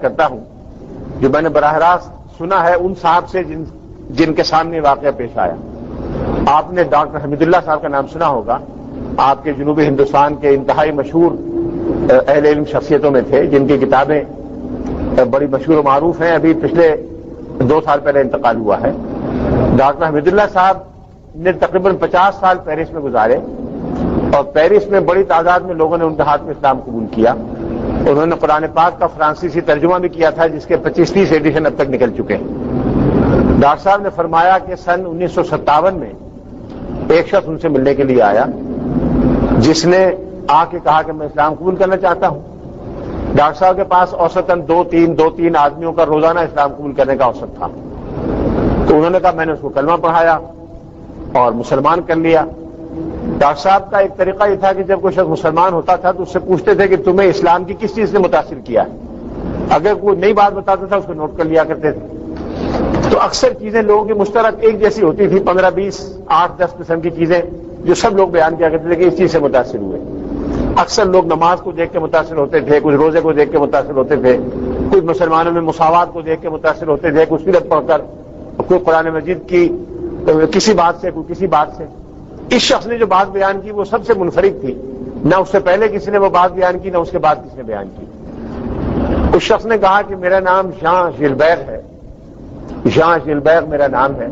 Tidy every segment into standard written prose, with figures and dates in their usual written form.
کرتا ہوں جو میں نے براہ راست سنا ہے ان صاحب سے جن کے سامنے واقعہ پیش آیا. آپ نے ڈاکٹر حمید اللہ صاحب کا نام سنا ہوگا. آپ کے جنوبی ہندوستان کے انتہائی مشہور اہل علم شخصیتوں میں تھے جن کی کتابیں بڑی مشہور و معروف ہیں. ابھی پچھلے 2 سال پہلے انتقال ہوا ہے. ڈاکٹر حمید اللہ صاحب نے تقریباً 50 سال پیرس میں گزارے اور پیرس میں بڑی تعداد میں لوگوں نے ان کے ہاتھ میں اسلام قبول کیا. انہوں نے قرآن پاک کا فرانسیسی ترجمہ بھی کیا تھا جس کے 25-30 ایڈیشن اب تک نکل چکے ہیں. ڈاکٹر صاحب نے فرمایا کہ سن 1957 میں ایک شخص ان سے ملنے کے لیے آیا جس نے آ کے کہا کہ میں اسلام قبول کرنا چاہتا ہوں. ڈاکٹر صاحب کے پاس اوسطاً 2-3 آدمیوں کا روزانہ اسلام قبول کرنے کا اوسط تھا. تو انہوں نے کہا میں نے اس کو کلمہ پڑھایا اور مسلمان کر لیا. ڈاکٹر صاحب کا ایک طریقہ یہ تھا کہ جب کوئی شخص مسلمان ہوتا تھا تو اس سے پوچھتے تھے کہ تمہیں اسلام کی کس چیز نے متاثر کیا ہے. اگر کوئی نئی بات بتاتا تھا اس کو نوٹ کر لیا کرتے تھے. تو اکثر چیزیں لوگوں کی مشترک ایک جیسی ہوتی تھی, 15-20 8-10 قسم کی چیزیں جو سب لوگ بیان کیا کرتے تھے کہ اس چیز سے متاثر ہوئے. اکثر لوگ نماز کو دیکھ کے متاثر ہوتے تھے, کچھ روزے کو دیکھ کے متاثر ہوتے تھے, کچھ مسلمانوں میں مساوات کو دیکھ کے متاثر ہوتے تھے, کچھ سیرت پڑھ کر, کوئی قرآن مجید کی کسی بات سے, کوئی کسی بات سے. اس شخص نے جو بات بیان کی وہ سب سے منفرد تھی. نہ اس سے پہلے کسی نے وہ بات بیان کی نہ اس کے بعد کسی نے بیان کی. اس شخص نے کہا کہ میرا نام ژان ژلبert ہے. ژان ژلبert میرا نام ہے.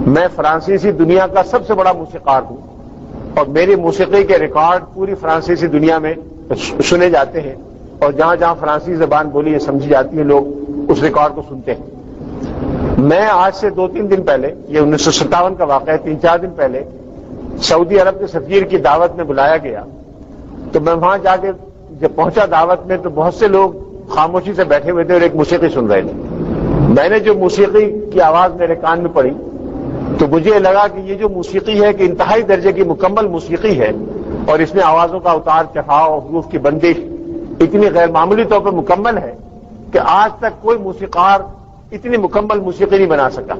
میں فرانسیسی دنیا کا سب سے بڑا موسیقار ہوں اور میری موسیقی کے ریکارڈ پوری فرانسیسی دنیا میں سنے جاتے ہیں اور جہاں جہاں فرانسیسی زبان بولی ہے سمجھی جاتی ہے لوگ اس ریکارڈ کو سنتے ہیں. میں آج سے 2-3 دن پہلے, یہ 1957 کا واقعہ ہے, 3-4 دن پہلے سعودی عرب کے سفیر کی دعوت میں بلایا گیا. تو میں وہاں جا کے جب پہنچا دعوت میں تو بہت سے لوگ خاموشی سے بیٹھے ہوئے تھے اور ایک موسیقی سن رہے تھے. میں نے جو موسیقی کی آواز میرے کان میں پڑی تو مجھے لگا کہ یہ جو موسیقی ہے کہ انتہائی درجے کی مکمل موسیقی ہے اور اس میں آوازوں کا اتار چڑھاؤ, حروف کی بندش اتنی غیر معمولی طور پر مکمل ہے کہ آج تک کوئی موسیقار اتنی مکمل موسیقی نہیں بنا سکا.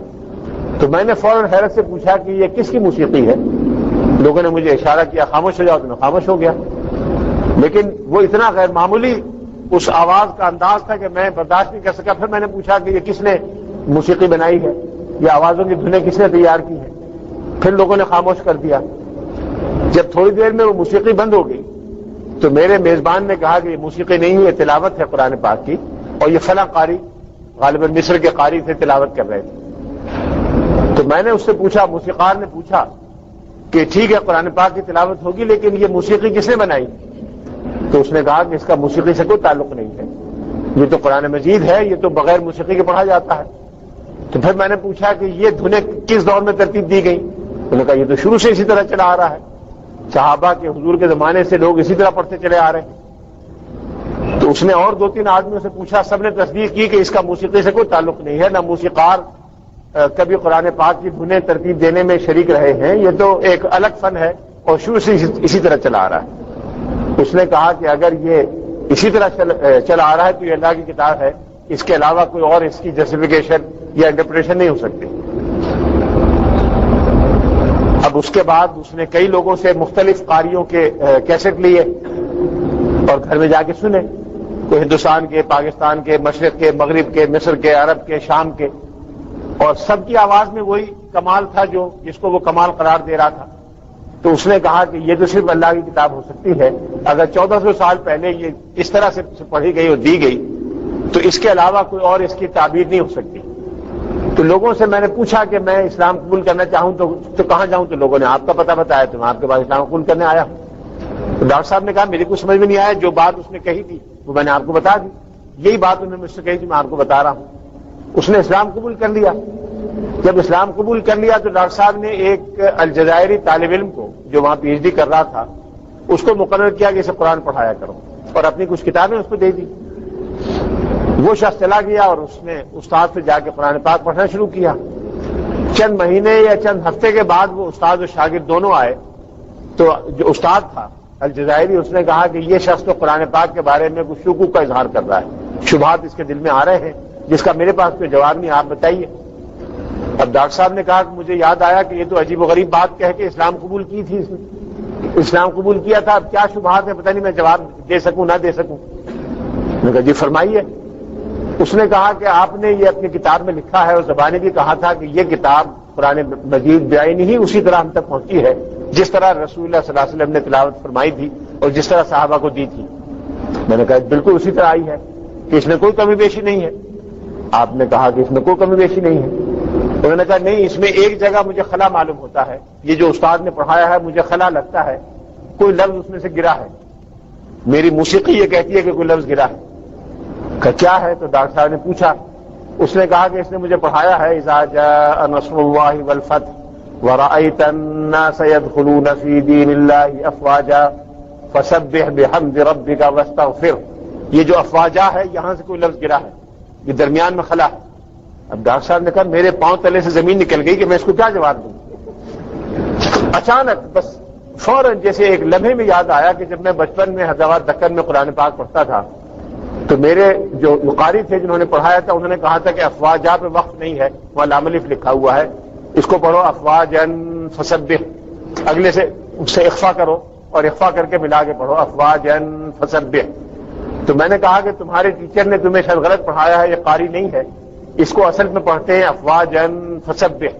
تو میں نے فوراً حیرت سے پوچھا کہ یہ کس کی موسیقی ہے. لوگوں نے مجھے اشارہ کیا خاموش ہو جاؤ, تو میں خاموش ہو گیا. لیکن وہ اتنا غیر معمولی اس آواز کا انداز تھا کہ میں برداشت نہیں کر سکا. پھر میں نے پوچھا کہ یہ کس نے موسیقی بنائی ہے, یہ آوازوں کی دھنیں کس نے تیار کی ہے. پھر لوگوں نے خاموش کر دیا. جب تھوڑی دیر میں وہ موسیقی بند ہو گئی تو میرے میزبان نے کہا کہ یہ موسیقی نہیں ہے, یہ تلاوت ہے قرآن پاک کی, اور یہ فلاں قاری غالباً مصر کے قاری سے تلاوت کر رہے تھے. تو میں نے اس سے پوچھا, موسیقار نے پوچھا کہ ٹھیک ہے قرآن پاک کی تلاوت ہوگی لیکن یہ موسیقی کس نے بنائی. تو اس نے کہا کہ اس کا موسیقی سے کوئی تعلق نہیں ہے, یہ تو قرآن مجید ہے, یہ تو بغیر موسیقی کے پڑھا جاتا ہے. تو پھر میں نے پوچھا کہ یہ دھنیں کس دور میں ترتیب دی گئی. انہوں نے کہا یہ تو شروع سے اسی طرح چلا آ رہا ہے, صحابہ کے حضور کے زمانے سے لوگ اسی طرح پڑھتے چلے آ رہے ہیں. تو اس نے اور 2-3 آدمیوں سے پوچھا, سب نے تصدیق کی کہ اس کا موسیقی سے کوئی تعلق نہیں ہے, نہ موسیقار کبھی قرآن پاک کی دھنیں ترتیب دینے میں شریک رہے ہیں, یہ تو ایک الگ فن ہے اور شروع سے اسی طرح چلا آ رہا ہے. اس نے کہا کہ اگر یہ اسی طرح چلا آ رہا ہے تو یہ اللہ کی کتاب ہے, اس کے علاوہ کوئی اور اس کی جسٹیفیکیشن یا انٹرپریشن نہیں ہو سکتی. اب اس کے بعد اس نے کئی لوگوں سے مختلف قاریوں کے کیسٹ لیے اور گھر میں جا کے سنے, کوئی ہندوستان کے, پاکستان کے, مشرق کے, مغرب کے, مصر کے, عرب کے, شام کے, اور سب کی آواز میں وہی کمال تھا جس کو وہ کمال قرار دے رہا تھا. تو اس نے کہا کہ یہ تو صرف اللہ کی کتاب ہو سکتی ہے, اگر 1400 سال پہلے یہ اس طرح سے پڑھی گئی اور دی گئی تو اس کے علاوہ کوئی اور اس کی تعبیر نہیں ہو سکتی. تو لوگوں سے میں نے پوچھا کہ میں اسلام قبول کرنا چاہوں تو کہاں جاؤں. تو لوگوں نے آپ کا پتہ بتایا, تو میں آپ کے پاس اسلام قبول کرنے آیا ہوں. تو ڈاکٹر صاحب نے کہا میری کچھ سمجھ میں نہیں آیا, جو بات اس نے کہی تھی وہ میں نے آپ کو بتا دی, یہی بات انہوں نے مجھ سے کہی تھی میں آپ کو بتا رہا ہوں. اس نے اسلام قبول کر لیا. جب اسلام قبول کر لیا تو ڈاکٹر صاحب نے ایک الجزائری طالب علم کو جو وہاں پی ایچ ڈی کر رہا تھا اس کو مقرر کیا کہ اسے قرآن پڑھایا کرو, اور اپنی کچھ کتابیں اس کو دے دی. وہ شخص چلا گیا اور اس نے استاد سے جا کے قرآن پاک پڑھنا شروع کیا. چند مہینے یا چند ہفتے کے بعد وہ استاد اور شاگرد دونوں آئے. تو جو استاد تھا الجزائری, اس نے کہا کہ یہ شخص تو قرآن پاک کے بارے میں کچھ شکوک کا اظہار کر رہا ہے, شبہات اس کے دل میں آ رہے ہیں جس کا میرے پاس کوئی جواب نہیں, آپ بتائیے. اب ڈاکٹر صاحب نے کہا کہ مجھے یاد آیا کہ یہ تو عجیب و غریب بات کہہ کے اسلام قبول کی تھی, اس نے اسلام قبول کیا تھا, اب کیا شبہات ہے پتہ نہیں میں جواب دے سکوں نہ دے سکوں. میں نے کہا جی فرمائیے. اس نے کہا کہ آپ نے یہ اپنی کتاب میں لکھا ہے اور زبانی بھی کہا تھا کہ یہ کتاب قرآن مجید بعینہ ہی اسی طرح ہم تک پہنچی ہے جس طرح رسول اللہ صلی اللہ علیہ وسلم نے تلاوت فرمائی تھی اور جس طرح صحابہ کو دی تھی. میں نے کہا بالکل اسی طرح آئی ہے کہ اس میں کوئی کمی بیشی نہیں ہے. آپ نے کہا کہ اس میں کوئی کمی بیشی نہیں ہے. انہوں نے کہا نہیں، اس میں ایک جگہ مجھے خلا معلوم ہوتا ہے، یہ جو استاد نے پڑھایا ہے مجھے خلا لگتا ہے، کوئی لفظ اس میں سے گرا ہے. میری موسیقی یہ کہتی ہے کہ کوئی لفظ گرا ہے. کہ کیا ہے؟ تو ڈاکٹر صاحب نے پوچھا. اس نے کہا کہ اس نے مجھے پڑھایا ہے اذا جاء نصر اللہ والفتح ورأيت الناس يدخلون في دين الله افواجا فسبح بحمد ربك واستغفر. یہ جو افواجا ہے یہاں سے کوئی لفظ گرا ہے، یہ درمیان میں خلا ہے. اب ڈاکٹر صاحب نے کہا میرے پاؤں تلے سے زمین نکل گئی کہ میں اس کو کیا جواب دوں. اچانک بس فوراً جیسے ایک لمحے میں یاد آیا کہ جب میں بچپن میں حیدرآباد دکن میں قرآن پاک پڑھتا تھا تو میرے جو قاری تھے جنہوں نے پڑھایا تھا انہوں نے کہا تھا کہ افواجا پہ وقت نہیں ہے، وہاں لام الف لکھا ہوا ہے، اس کو پڑھو افواجن فسبح، اگلے سے اس سے اخفا کرو اور اخفا کر کے ملا کے پڑھو افواجن فسبح. تو میں نے کہا کہ تمہارے ٹیچر نے تمہیں شاید غلط پڑھایا ہے، یہ قاری نہیں ہے، اس کو اصل میں پڑھتے ہیں افواجن فسبح.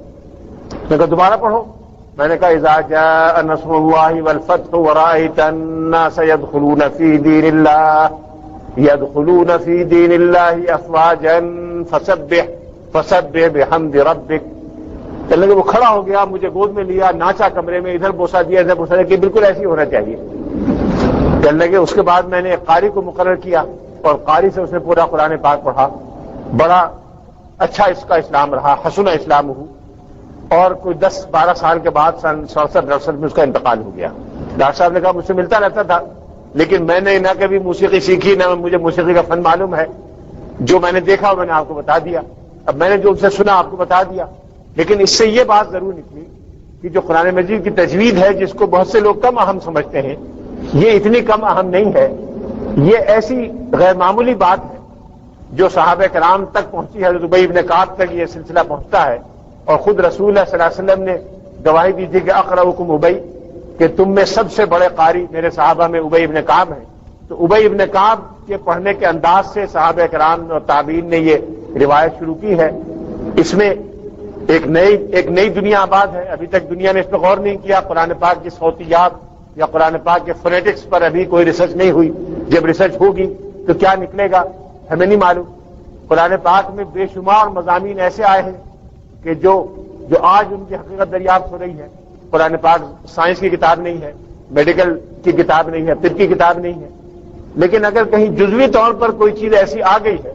میں نے کہا دوبارہ پڑھو. میں نے کہا اذا جاء نصر اللہ والفتح ورأيت الناس يدخلون في دين الله افواجا فسبح بحمد ربك. چلنے وہ کھڑا ہو گیا، مجھے گود میں لیا، ناچا کمرے میں، ادھر بوسا دیا ادھر بوسا دیا کہ بالکل ایسی ہونا چاہیے. چلنے کے اس کے بعد میں نے ایک قاری کو مقرر کیا اور قاری سے اس نے پورا قرآن پاک پڑھا. بڑا اچھا اس کا اسلام رہا، حسن اسلام ہو. اور کوئی 10-12 سال کے بعد سن 67-68 میں اس کا انتقال ہو گیا. ڈاکٹر صاحب نے کہا مجھ سے ملتا رہتا تھا لیکن میں نے نہ کبھی موسیقی سیکھی نہ مجھے موسیقی کا فن معلوم ہے. جو میں نے دیکھا میں نے آپ کو بتا دیا. اب میں نے جو ان سے سنا آپ کو بتا دیا. لیکن اس سے یہ بات ضرور نکلی کہ جو قرآن مجید کی تجوید ہے جس کو بہت سے لوگ کم اہم سمجھتے ہیں، یہ اتنی کم اہم نہیں ہے. یہ ایسی غیر معمولی بات ہے جو صحابہ کرام تک پہنچی ہے. حضرت ابی بن کعب تک یہ سلسلہ پہنچتا ہے اور خود رسول اللہ صلی اللہ علیہ وسلم نے گواہی دی تھی کہ اقرؤکم ابی، کہ تم میں سب سے بڑے قاری میرے صحابہ میں ابی ابن کعب ہیں. تو ابی ابن کعب کے پڑھنے کے انداز سے صحابہ کرام اور تابعین نے یہ روایت شروع کی ہے. اس میں ایک نئی دنیا آباد ہے. ابھی تک دنیا نے اس پہ غور نہیں کیا. قرآن پاک کی صوتیات یا قرآن پاک کے فونیٹکس پر ابھی کوئی ریسرچ نہیں ہوئی. جب ریسرچ ہوگی تو کیا نکلے گا ہمیں نہیں معلوم. قرآن پاک میں بے شمار مضامین ایسے آئے ہیں کہ جو آج ان کی حقیقت دریافت ہو رہی ہے. قرآن پاک سائنس کی کتاب نہیں ہے، میڈیکل کی کتاب نہیں ہے، طب کی کتاب نہیں ہے. لیکن اگر کہیں جزوی طور پر کوئی چیز ایسی آ گئی ہے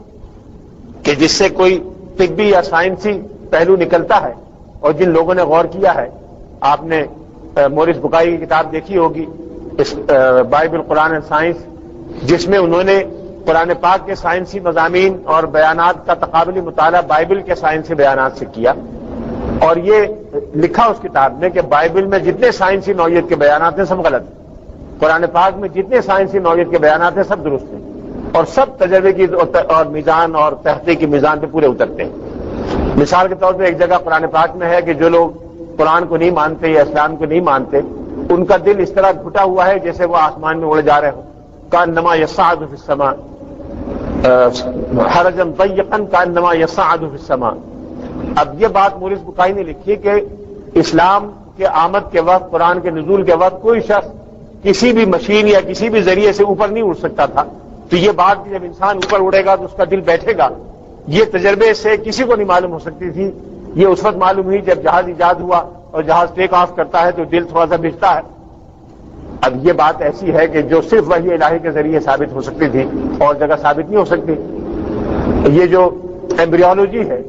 کہ جس سے کوئی طبی یا سائنسی پہلو نکلتا ہے اور جن لوگوں نے غور کیا ہے، آپ نے مورس بکائی کی کتاب دیکھی ہوگی بائبل قرآن اینڈ سائنس، جس میں انہوں نے قرآن پاک کے سائنسی مضامین اور بیانات کا تقابلی مطالعہ بائبل کے سائنسی بیانات سے کیا. اور یہ لکھا اس کتاب میں کہ بائبل میں جتنے سائنسی نوعیت کے بیانات ہیں سب غلط ہیں، قرآن پاک میں جتنے سائنسی نوعیت کے بیانات ہیں سب درست ہیں اور سب تجربے کی اور میزان اور تحقیق کی میزان پہ پورے اترتے ہیں. مثال کے طور پہ ایک جگہ قرآن پاک میں ہے کہ جو لوگ قرآن کو نہیں مانتے یا اسلام کو نہیں مانتے ان کا دل اس طرح گھٹا ہوا ہے جیسے وہ آسمان میں اڑے جا رہے ہوں. کانما یصعد فی السماء حرجا ضیقا کانما یصعد فی السماء. اب یہ بات مورس بکائی نے لکھی کہ اسلام کے آمد کے وقت، قرآن کے نزول کے وقت کوئی شخص کسی بھی مشین یا کسی بھی ذریعے سے اوپر نہیں اڑ سکتا تھا. تو یہ بات کہ جب انسان اوپر اڑے گا تو اس کا دل بیٹھے گا، یہ تجربے سے کسی کو نہیں معلوم ہو سکتی تھی. یہ اس وقت معلوم ہوئی جب جہاز ایجاد ہوا اور جہاز ٹیک آف کرتا ہے تو دل تھوڑا سا بھجتا ہے. اب یہ بات ایسی ہے کہ جو صرف وحی الہی کے ذریعے ثابت ہو سکتی تھی اور جگہ ثابت نہیں ہو سکتی. یہ جو ایمبریولوجی ہے،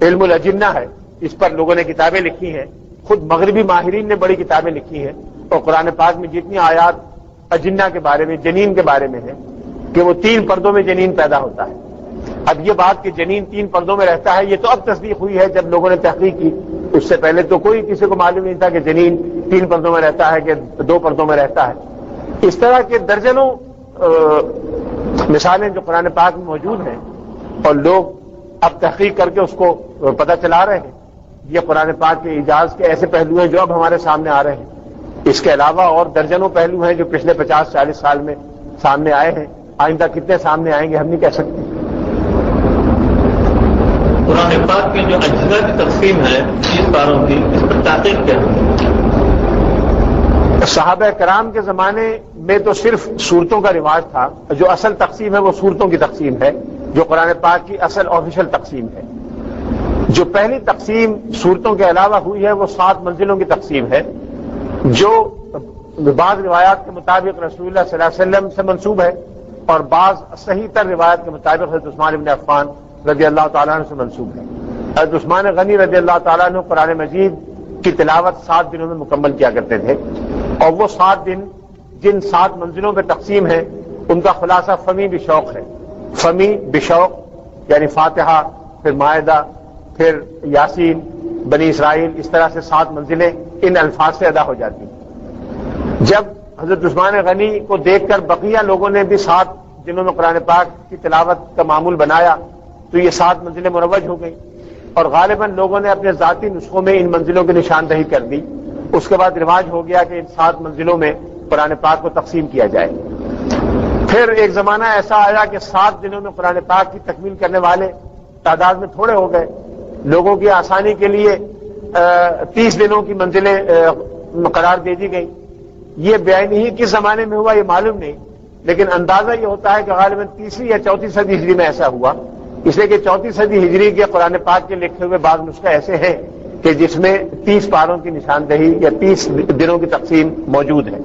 علم الاجنہ ہے، اس پر لوگوں نے کتابیں لکھی ہیں. خود مغربی ماہرین نے بڑی کتابیں لکھی ہیں. اور قرآن پاک میں جتنی آیات اجنہ کے بارے میں، جنین کے بارے میں ہے کہ وہ 3 پردوں میں جنین پیدا ہوتا ہے. اب یہ بات کہ جنین 3 پردوں میں رہتا ہے یہ تو اب تصدیق ہوئی ہے جب لوگوں نے تحقیق کی. اس سے پہلے تو کوئی کسی کو معلوم نہیں تھا کہ جنین 3 پردوں میں رہتا ہے کہ 2 پردوں میں رہتا ہے. اس طرح کے درجنوں مثالیں جو قرآن پاک میں موجود ہیں اور لوگ اب تحقیق کر کے اس کو پتہ چلا رہے ہیں. یہ قرآن پاک کے اعجاز کے ایسے پہلو ہیں جو اب ہمارے سامنے آ رہے ہیں. اس کے علاوہ اور درجنوں پہلو ہیں جو پچھلے 50-40 سال میں سامنے آئے ہیں. آئندہ کتنے سامنے آئیں گے ہم نہیں کہہ سکتے. قرآن پاک کے جو اجزاء کی تقسیم ہے 30 پاروں کی، اس پر تحقیق کیا ہے؟ صحابہ کرام کے زمانے میں تو صرف صورتوں کا رواج تھا. جو اصل تقسیم ہے وہ صورتوں کی تقسیم ہے، جو قرآن پاک کی اصل آفیشل تقسیم ہے. جو پہلی تقسیم صورتوں کے علاوہ ہوئی ہے وہ 7 منزلوں کی تقسیم ہے، جو بعض روایات کے مطابق رسول اللہ صلی اللہ علیہ وسلم سے منسوب ہے اور بعض صحیح تر روایات کے مطابق حضرت عثمان بن عفان رضی اللہ تعالیٰ عنہ سے منسوب ہے. حضرت عثمان غنی رضی اللہ تعالیٰ عنہ قرآن مجید کی تلاوت 7 دنوں میں مکمل کیا کرتے تھے، اور وہ 7 دن جن 7 منزلوں پہ تقسیم ہے ان کا خلاصہ فمی بشوق ہے. فمی بشوق یعنی فاتحہ، پھر مائدہ، پھر یاسین، بنی اسرائیل، اس طرح سے 7 منزلیں ان الفاظ سے ادا ہو جاتی ہیں. جب حضرت عثمان غنی کو دیکھ کر بقیہ لوگوں نے بھی 7 دنوں میں قرآن پاک کی تلاوت کا معمول بنایا تو یہ 7 منزلیں مروج ہو گئیں، اور غالباً لوگوں نے اپنے ذاتی نسخوں میں ان منزلوں کی نشاندہی کر دی. اس کے بعد رواج ہو گیا کہ ان 7 منزلوں میں قرآن پاک کو تقسیم کیا جائے. پھر ایک زمانہ ایسا آیا کہ 7 دنوں میں قرآن پاک کی تکمیل کرنے والے تعداد میں تھوڑے ہو گئے. لوگوں کی آسانی کے لیے 30 دنوں کی منزلیں قرار دے دی گئی. یہ بیان ہی کس زمانے میں ہوا یہ معلوم نہیں، لیکن اندازہ یہ ہوتا ہے کہ غالباً 3 یا 4 صدی ہجری میں ایسا ہوا، اس لیے کہ 4 صدی ہجری کے قرآن پاک کے لکھے ہوئے بعض نسخے ایسے ہیں کہ جس میں 30 پاروں کی نشاندہی یا 30 دنوں کی تقسیم موجود ہے.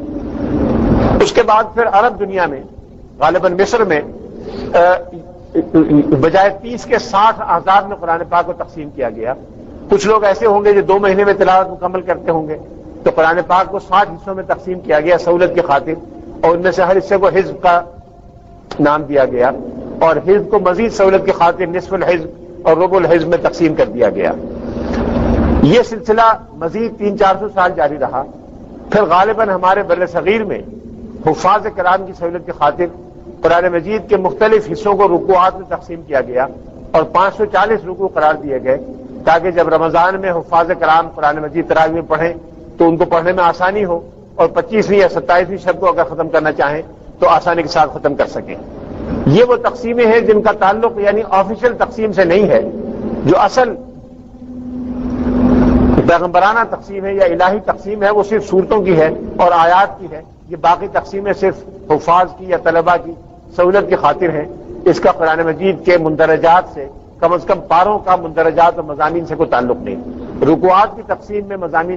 اس کے بعد پھر عرب دنیا میں غالباً مصر میں بجائے 30 کے 60 آزاد میں قرآن پاک کو تقسیم کیا گیا. کچھ لوگ ایسے ہوں گے جو 2 مہینے میں تلاوت مکمل کرتے ہوں گے، تو قرآن پاک کو 60 حصوں میں تقسیم کیا گیا سہولت کی خاطر، اور ان میں سے ہر حصے کو حزب کا نام دیا گیا، اور حزب کو مزید سہولت کی خاطر نصف الحزب اور ربع الحزب میں تقسیم کر دیا گیا. یہ سلسلہ مزید 300-400 سال جاری رہا. پھر غالباً ہمارے بر صغیر میں حفاظ کرام کی سہولت کی خاطر قرآن مجید کے مختلف حصوں کو رکوعات میں تقسیم کیا گیا اور 540 رکوع قرار دیے گئے، تاکہ جب رمضان میں حفاظ کرام قرآن مجید تراویح میں پڑھیں تو ان کو پڑھنے میں آسانی ہو، اور 25ویں یا 27ویں شب کو اگر ختم کرنا چاہیں تو آسانی کے ساتھ ختم کر سکیں. یہ وہ تقسیمیں ہیں جن کا تعلق یعنی آفیشل تقسیم سے نہیں ہے. جو اصل پیغمبرانہ تقسیم ہے یا الہی تقسیم ہے وہ صرف صورتوں کی ہے اور آیات کی ہے. یہ باقی تقسیمیں صرف حفاظ کی یا طلباء کی سہولت کی خاطر ہیں. اس کا قرآن مجید کے مندرجات سے کم از کم پاروں کا مندرجات اور مضامین سے کوئی تعلق نہیں. رکوعات کی تقسیم میں مضامین